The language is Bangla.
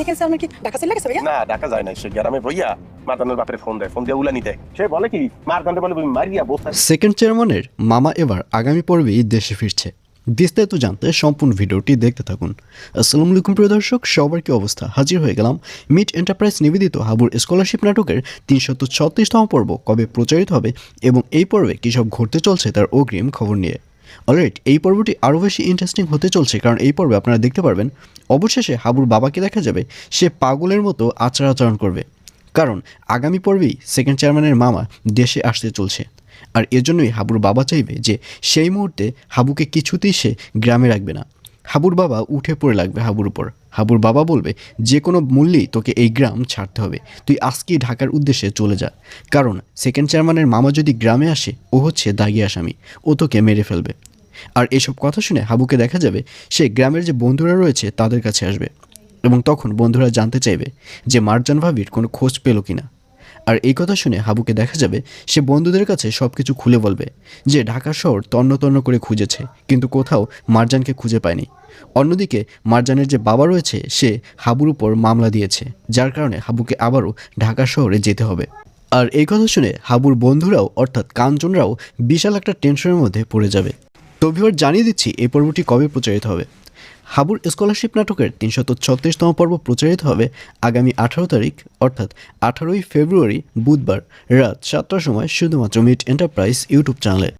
সেকেন্ড চেয়ারম্যান কি ঢাকা চলে গেছে ভাইয়া? না ঢাকা যায় না, সে গ্রামে বইয়া মারদানের বাপের ফোন দেয়, ফোন দিয়ে উলা নিতে। সে বলে কি মারদানরে বলে মারিয়া বসে। সেকেন্ড চেয়ারম্যানের মামা এবার আগামী পর্বেই দেশে ফিরছে। বিস্তারিত জানতে সম্পূর্ণ ভিডিওটি দেখতে থাকুন। আসসালামু আলাইকুম প্রিয় দর্শক, সবার কি অবস্থা? হাজির হয়ে গেলাম মিট এন্টারপ্রাইজ নিবেদিত হাবুর স্কলারশিপ নাটকের ৩৩৬তম পর্ব কবে প্রচারিত হবে এবং এই পর্বে কী সব ঘটতে চলছে তার অগ্রিম খবর নিয়ে। অলরাইট, এই পর্বটি আরও বেশি ইন্টারেস্টিং হতে চলছে, কারণ এই পর্বে আপনারা দেখতে পারবেন অবশেষে হাবুর বাবাকে দেখা যাবে সে পাগলের মতো আচার করবে, কারণ আগামী পর্বেই সেকেন্ড চেয়ারম্যানের মামা দেশে আসতে চলছে। আর এজন্যই হাবুর বাবা চাইবে যে সেই মুহূর্তে হাবুকে কিছুতেই সে গ্রামে রাখবে না। হাবুর বাবা উঠে পড়ে লাগবে হাবুর উপর। হাবুর বাবা বলবে যে কোনো মূল্যেই তোকে এই গ্রাম ছাড়তে হবে, তুই আজকেই ঢাকার উদ্দেশ্যে চলে যা, কারণ সেকেন্ড চেয়ারম্যানের মামা যদি গ্রামে আসে ও হচ্ছে দাগি আসামি, ও তোকে মেরে ফেলবে। আর এসব কথা শুনে হাবুকে দেখা যাবে সে গ্রামের যে বন্ধুরা রয়েছে তাদের কাছে আসবে এবং তখন বন্ধুরা জানতে চাইবে যে মারজান ভাবির কোনো খোঁজ পেল কিনা। আর এই কথা শুনে হাবুকে দেখা যাবে সে বন্ধুদের কাছে সব কিছু খুলে বলবে যে ঢাকা শহর তন্ন তন্ন করে খুঁজেছে কিন্তু কোথাও মারজানকে খুঁজে পায়নি। অন্যদিকে মারজানের যে বাবা রয়েছে সে হাবুর উপর মামলা দিয়েছে, যার কারণে হাবুকে আবারও ঢাকা শহরে যেতে হবে। আর এই কথা শুনে হাবুর বন্ধুরাও অর্থাৎ কাঞ্চনরাও বিশাল একটা টেনশনের মধ্যে পড়ে যাবে। তো ভিউয়ার, জানিয়ে দিচ্ছি এই পর্বটি কবে প্রচারিত হবে। হাবুর স্কলারশিপ নাটকের ৩৩৬তম পর্ব প্রচারিত হবে আগামী ১৮ তারিখ অর্থাৎ ১৮ই ফেব্রুয়ারি বুধবার রাত ৭টার সময় শুধুমাত্র মিট এন্টারপ্রাইজ ইউটিউব চ্যানেলে।